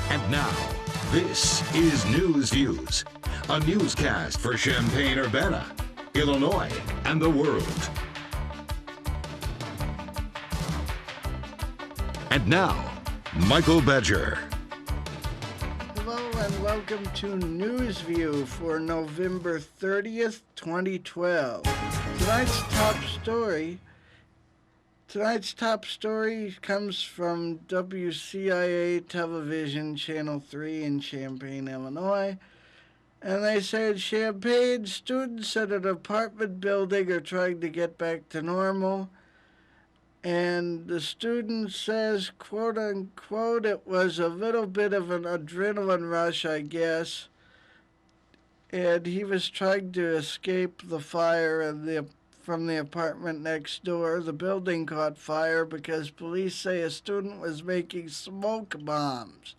And now, this is News Views, a newscast for Champaign-Urbana, Illinois, and the world. And now, Michael Badger. Hello and welcome to News View for November 30th, 2012. Tonight's top story comes from WCIA Television, Channel 3 in Champaign, Illinois. And they said Champaign students at an apartment building are trying to get back to normal. And the student says, quote unquote, it was a little bit of an adrenaline rush, I guess. And he was trying to escape the fire from the apartment next door. The building caught fire because police say a student was making smoke bombs.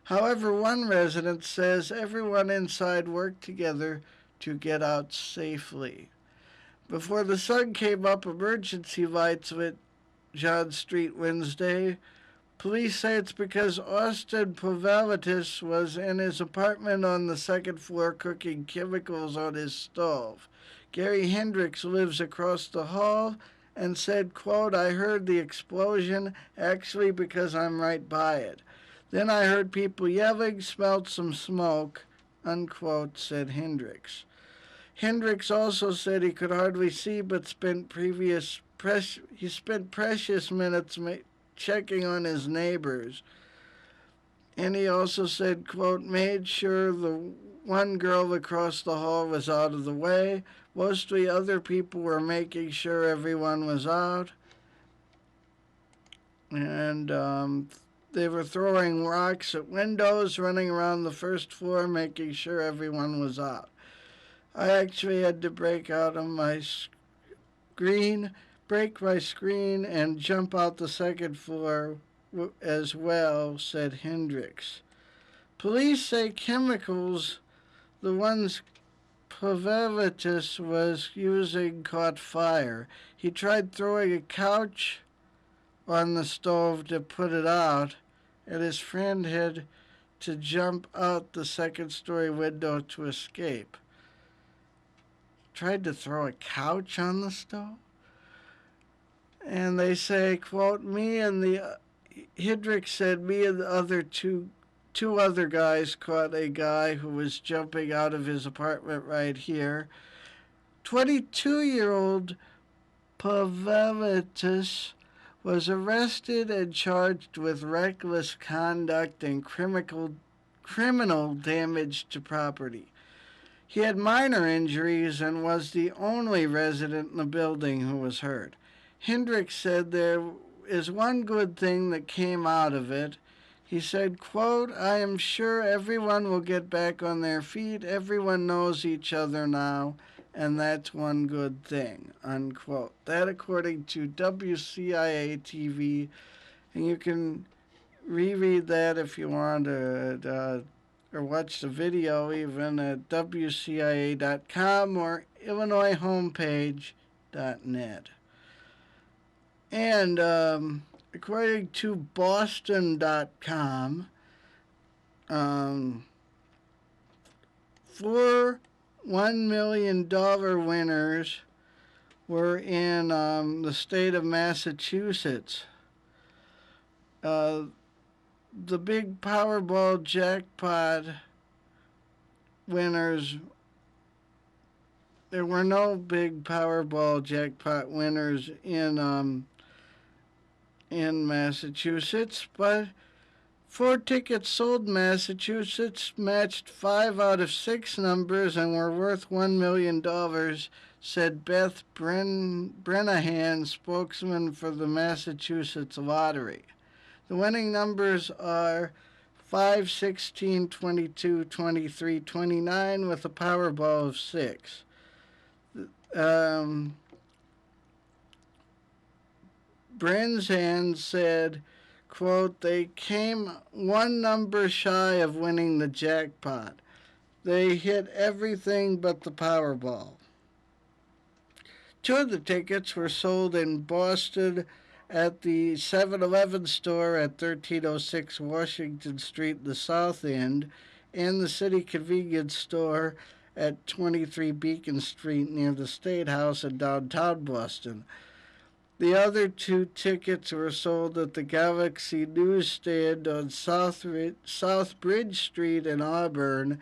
However, one resident says everyone inside worked together to get out safely. Before the sun came up, emergency lights lit John Street Wednesday. Police say it's because Austin Pavelitis was in his apartment on the second floor cooking chemicals on his stove. Gary Hendricks lives across the hall and said, quote, I heard the explosion actually because I'm right by it. Then I heard people yelling, smelled some smoke, unquote, said Hendricks. Hendricks also said he could hardly see but spent precious minutes checking on his neighbors. And he also said, quote, made sure the one girl across the hall was out of the way. Mostly other people were making sure everyone was out. And they were throwing rocks at windows, running around the first floor, making sure everyone was out. I actually had to break my screen, and jump out the second floor as well, said Hendricks. Police say chemicals, the ones Pavelitis was using, caught fire. He tried throwing a couch on the stove to put it out, and his friend had to jump out the second-story window to escape. Tried to throw a couch on the stove? And they say, quote, Hendricks said me and the other two other guys caught a guy who was jumping out of his apartment right here. 22-year-old Pavelitis was arrested and charged with reckless conduct and criminal damage to property. He had minor injuries and was the only resident in the building who was hurt. Hendricks said there is one good thing that came out of it. He said, quote, I am sure everyone will get back on their feet. Everyone knows each other now, and that's one good thing, unquote. That according to WCIA TV, and you can reread that if you want or watch the video even at WCIA.com or IllinoisHomepage.net. And according to Boston.com, 4 $1 million winners were in the state of Massachusetts. The big Powerball jackpot winners, there were no big Powerball jackpot winners in Massachusetts, but 4 tickets sold in Massachusetts matched 5 out of 6 numbers and were worth $1 million, said Beth Brennahan, spokesman for the Massachusetts Lottery. The winning numbers are 5, 16, 22, 23, 29 with a Powerball of 6. Brennahan said, quote, they came one number shy of winning the jackpot. They hit everything but the Powerball. 2 of the tickets were sold in Boston at the 7-Eleven store at 1306 Washington Street in the South End and the City Convenience Store at 23 Beacon Street near the State House in downtown Boston. The other two tickets were sold at the Galaxy Newsstand on South Bridge Street in Auburn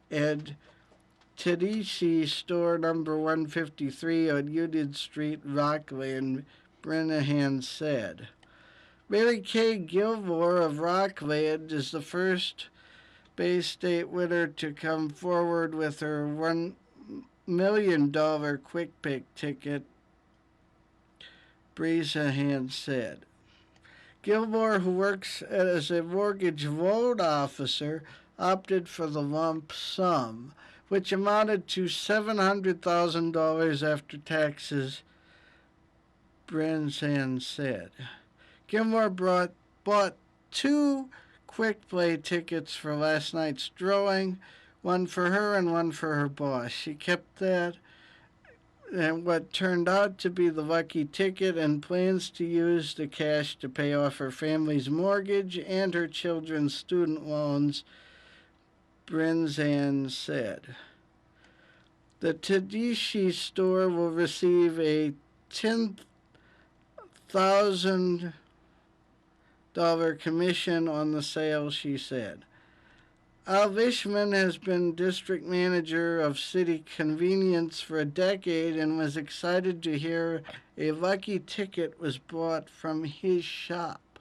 and Tedeschi Store number 153 on Union Street, Rockland, Brennahan said. Mary Kay Gilmore of Rockland is the first Bay State winner to come forward with her $1 million Quick Pick ticket, Brennahan said. Gilmore, who works as a mortgage loan officer, opted for the lump sum, which amounted to $700,000 after taxes, Brennan said. Gilmore bought two Quick Play tickets for last night's drawing, one for her and one for her boss. She kept that and what turned out to be the lucky ticket and plans to use the cash to pay off her family's mortgage and her children's student loans, Brennan said. The Tedeschi store will receive a $10,000 commission on the sale, she said. Al Vishman has been district manager of City Convenience for a decade and was excited to hear a lucky ticket was bought from his shop.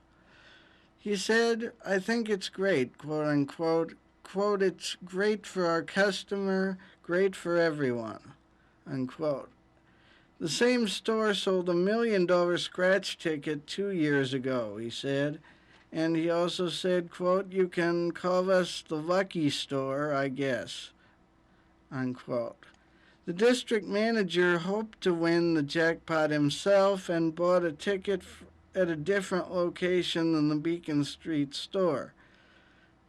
He said, "I think it's great, quote unquote. Quote, it's great for our customer, great for everyone," unquote. The same store sold $1 million scratch ticket 2 years ago, he said. And he also said, quote, "You can call us the lucky store, I guess," unquote. The district manager hoped to win the jackpot himself and bought a ticket at a different location than the Beacon Street store.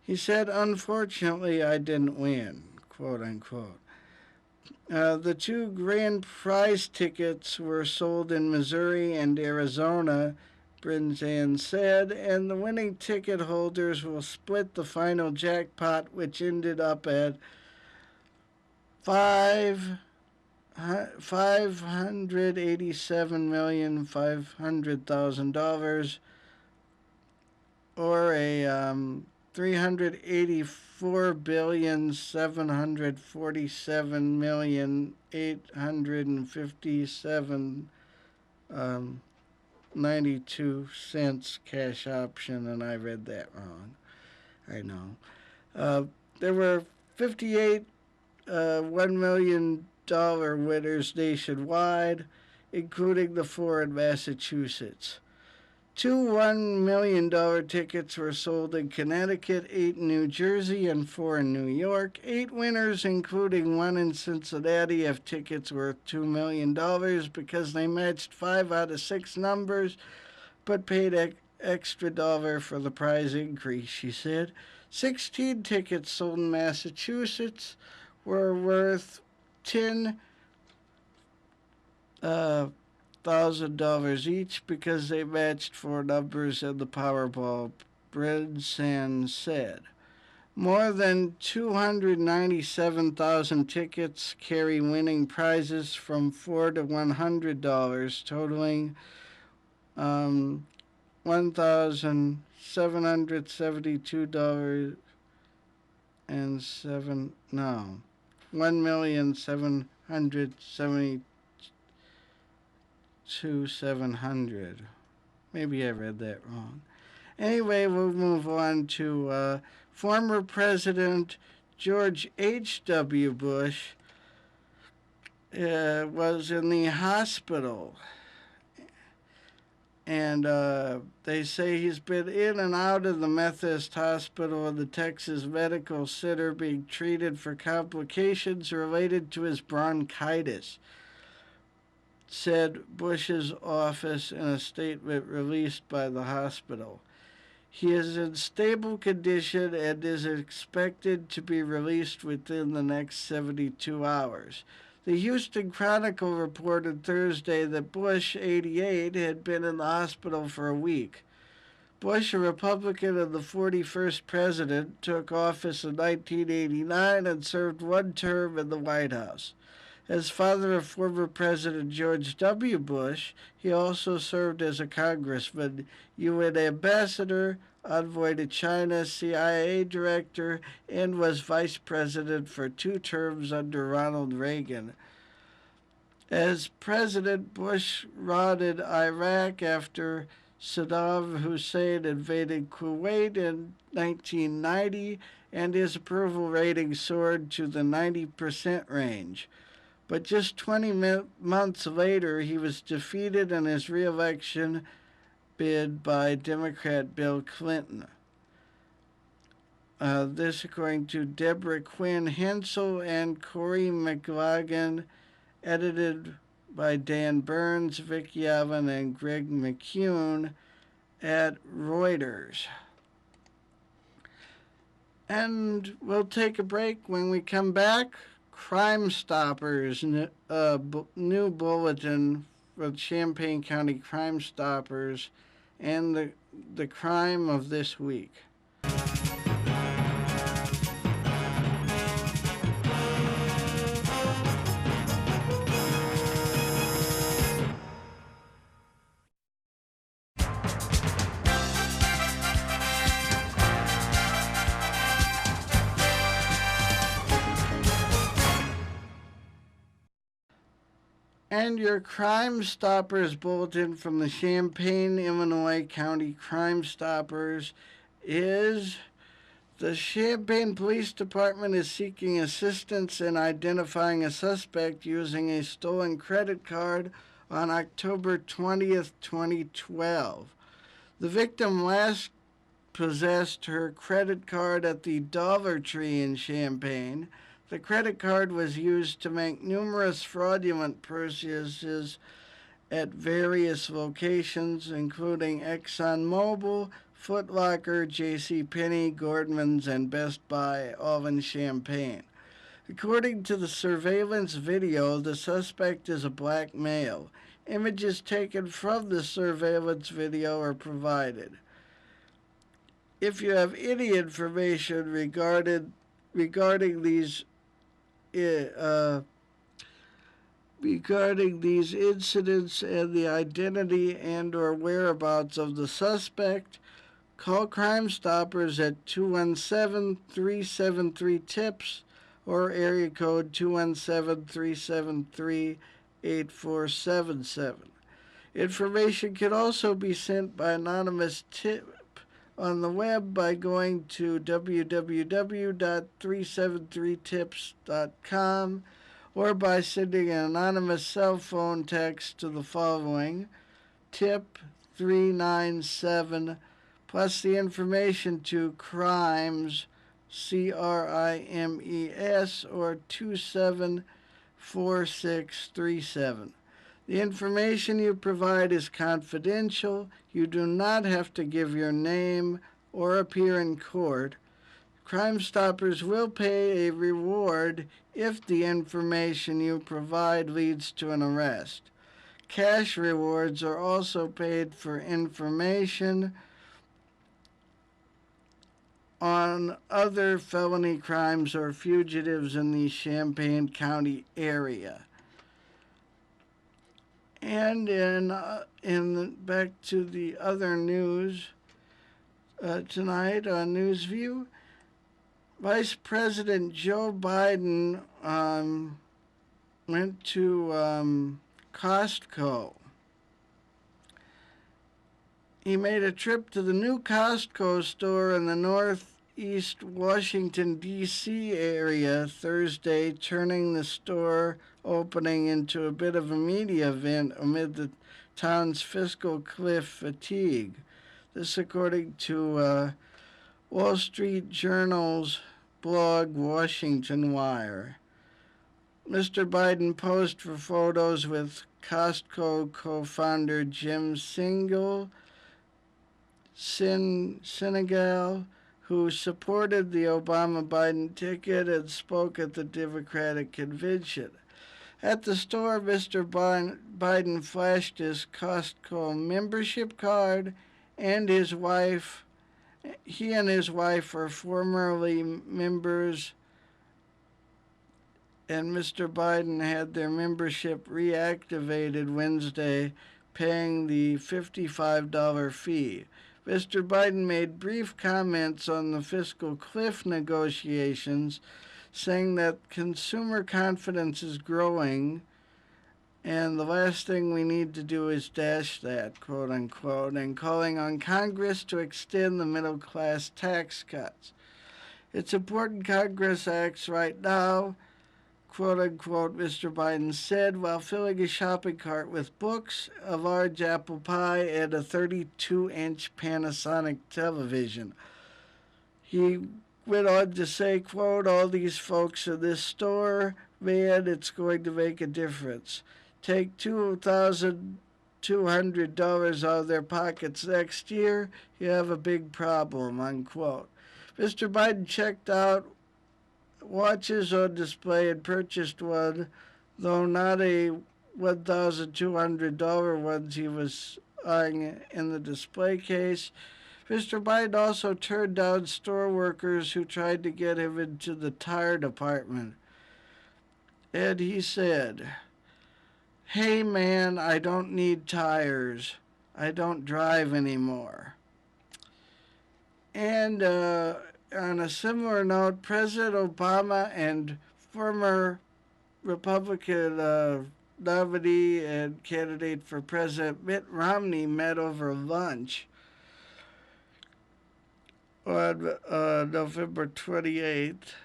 He said, "Unfortunately, I didn't win," quote unquote. The two grand prize tickets were sold in Missouri and Arizona, Brennan said, and the winning ticket holders will split the final jackpot, which ended up at $587,500,000, or a $384,747,857.92 cash option, and I read that wrong. I know. There were 58 $1 million winners nationwide, including the 4 in Massachusetts. 2 $1 million tickets were sold in Connecticut, 8 in New Jersey, and 4 in New York. 8 winners, including 1 in Cincinnati, have tickets worth $2 million because they matched 5 out of 6 numbers, but paid extra dollar for the prize increase, she said. 16 tickets sold in Massachusetts were worth $10,000 each because they matched 4 numbers in the Powerball, Brennan said. More than 297,000 tickets carry winning prizes from $4 to $100, totaling $1,772 and $1,772,700. Maybe I read that wrong. Anyway, we'll move on to former President George H.W. Bush was in the hospital. And they say he's been in and out of the Methodist Hospital and the Texas Medical Center being treated for complications related to his bronchitis, said Bush's office in a statement released by the hospital. He is in stable condition and is expected to be released within the next 72 hours. The Houston Chronicle reported Thursday that Bush, 88, had been in the hospital for a week. Bush, a Republican and the 41st president, took office in 1989 and served one term in the White House. As father of former President George W. Bush, he also served as a congressman, UN ambassador, envoy to China, CIA director, and was vice president for 2 terms under Ronald Reagan. As president, Bush routed Iraq after Saddam Hussein invaded Kuwait in 1990, and his approval rating soared to the 90% range. But just 20 months later, he was defeated in his re-election bid by Democrat Bill Clinton. This according to Deborah Quinn Hensel and Corey McLaughlin, edited by Dan Burns, Vicky Allen, and Greg McCune at Reuters. And we'll take a break. When we come back, Crime Stoppers, new bulletin for Champaign County Crime Stoppers, and the crime of this week. And your Crime Stoppers bulletin from the Champaign, Illinois County Crime Stoppers is: the Champaign Police Department is seeking assistance in identifying a suspect using a stolen credit card on October 20th, 2012. The victim last possessed her credit card at the Dollar Tree in Champaign. The credit card was used to make numerous fraudulent purchases at various locations, including ExxonMobil, Foot Locker, JCPenney, Gordman's, and Best Buy, all in Champaign. According to the surveillance video, the suspect is a black male. Images taken from the surveillance video are provided. If you have any information regarding these incidents and the identity and or whereabouts of the suspect, call Crime Stoppers at 217-373-TIPS or area code 217-373-8477. Information can also be sent by anonymous tip on the web by going to www.373tips.com or by sending an anonymous cell phone text to the following: tip 397 plus the information to crimes, CRIMES, or 274637. The information you provide is confidential. You do not have to give your name or appear in court. Crime Stoppers will pay a reward if the information you provide leads to an arrest. Cash rewards are also paid for information on other felony crimes or fugitives in the Champaign County area. And back to the other news tonight on Newsview, Vice President Joe Biden went to Costco. He made a trip to the new Costco store in the northeast Washington, D.C. area Thursday, turning the store opening into a bit of a media event amid the town's fiscal cliff fatigue. This according to Wall Street Journal's blog, Washington Wire. Mr. Biden posed for photos with Costco co-founder Jim Sinegal, who supported the Obama-Biden ticket and spoke at the Democratic convention. At the store, Mr. Biden flashed his Costco membership card, and his wife. He and his wife are formerly members, and Mr. Biden had their membership reactivated Wednesday, paying the $55 fee. Mr. Biden made brief comments on the fiscal cliff negotiations, saying that consumer confidence is growing and the last thing we need to do is dash that, quote unquote, and calling on Congress to extend the middle class tax cuts. It's important Congress acts right now, quote unquote, Mr. Biden said while filling a shopping cart with books, a large apple pie, and a 32-inch Panasonic television. He went on to say, quote, all these folks in this store, man, it's going to make a difference. Take $2,200 out of their pockets next year, you have a big problem, unquote. Mr. Biden checked out watches on display and purchased one, though not a $1,200 ones he was eyeing in the display case. Mr. Biden also turned down store workers who tried to get him into the tire department. And he said, hey man, I don't need tires. I don't drive anymore. And on a similar note, President Obama and former Republican nominee and candidate for president Mitt Romney met over lunch on November 28th.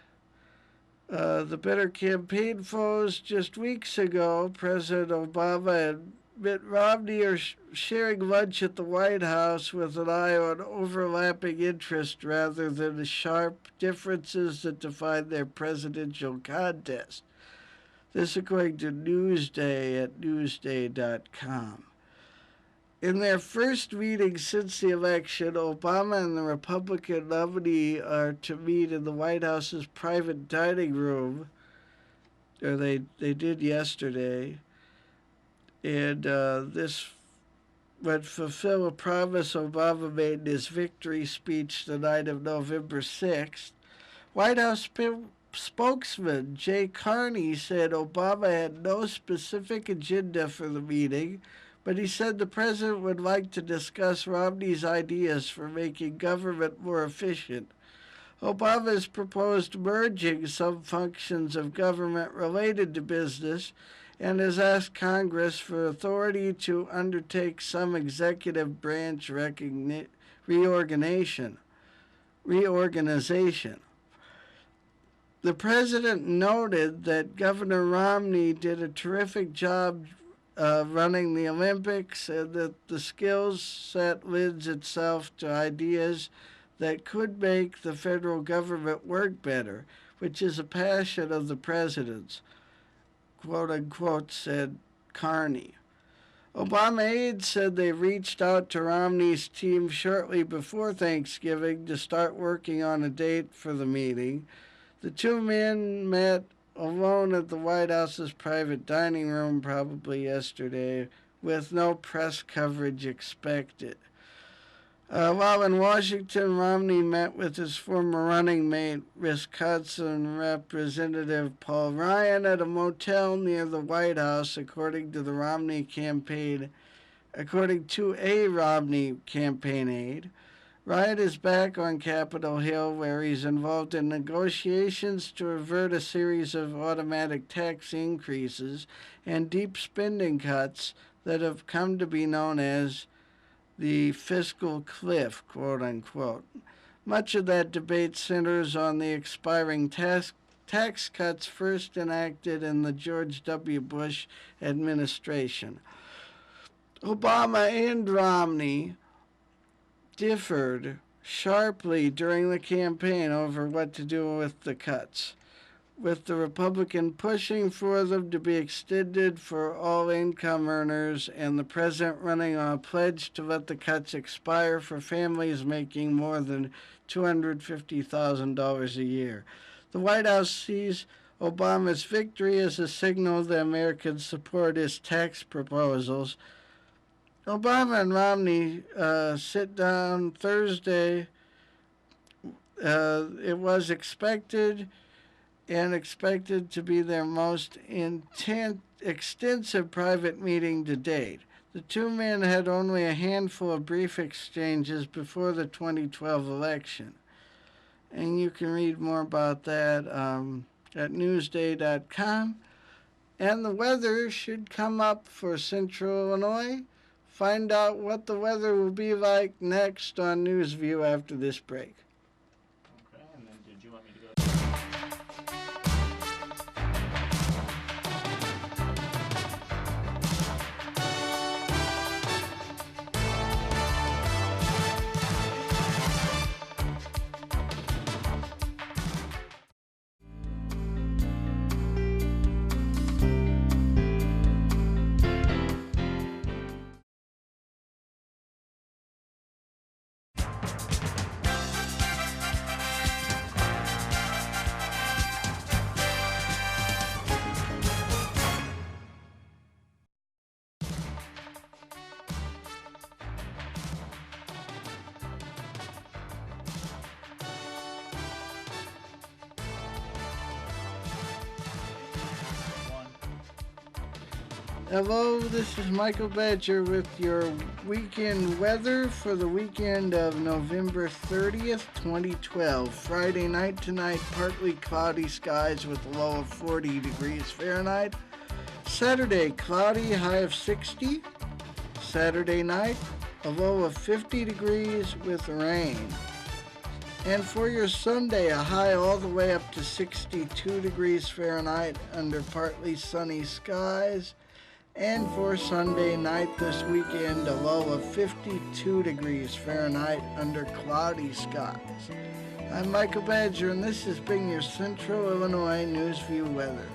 The bitter campaign foes just weeks ago, President Obama and Mitt Romney are sharing lunch at the White House with an eye on overlapping interests rather than the sharp differences that define their presidential contest. This according to Newsday at Newsday.com. In their first meeting since the election, Obama and the Republican nominee are to meet in the White House's private dining room, or they did yesterday, and this would fulfill a promise Obama made in his victory speech the night of November 6th. White House spokesman Jay Carney said Obama had no specific agenda for the meeting, but he said the president would like to discuss Romney's ideas for making government more efficient. Obama has proposed merging some functions of government related to business and has asked Congress for authority to undertake some executive branch reorganization. The president noted that Governor Romney did a terrific job running the Olympics, and that the skills set lends itself to ideas that could make the federal government work better, which is a passion of the president's, quote unquote, said Carney. Obama aides said they reached out to Romney's team shortly before Thanksgiving to start working on a date for the meeting. The two men met alone at the White House's private dining room probably yesterday, with no press coverage expected. While in Washington, Romney met with his former running mate, Wisconsin Representative Paul Ryan, at a motel near the White House, according to a Romney campaign aide. Ryan is back on Capitol Hill, where he's involved in negotiations to avert a series of automatic tax increases and deep spending cuts that have come to be known as the fiscal cliff, quote unquote. Much of that debate centers on the expiring tax cuts first enacted in the George W. Bush administration. Obama and Romney differed sharply during the campaign over what to do with the cuts, with the Republican pushing for them to be extended for all income earners and the president running on a pledge to let the cuts expire for families making more than $250,000 a year. The White House sees Obama's victory is a signal that Americans support his tax proposals. Obama and Romney sit down Thursday. It was expected to be their most extensive private meeting to date. The two men had only a handful of brief exchanges before the 2012 election. And you can read more about that at newsday.com. And the weather should come up for Central Illinois. Find out what the weather will be like next on NewsView after this break. Okay, and then did you want me to go? Hello, this is Michael Badger with your weekend weather for the weekend of November 30th, 2012. Friday night tonight, partly cloudy skies with a low of 40 degrees Fahrenheit. Saturday, cloudy, high of 60. Saturday night, a low of 50 degrees with rain. And for your Sunday, a high all the way up to 62 degrees Fahrenheit under partly sunny skies. And for Sunday night this weekend, a low of 52 degrees Fahrenheit under cloudy skies. I'm Michael Badger, and this has been your Central Illinois NewsView weather.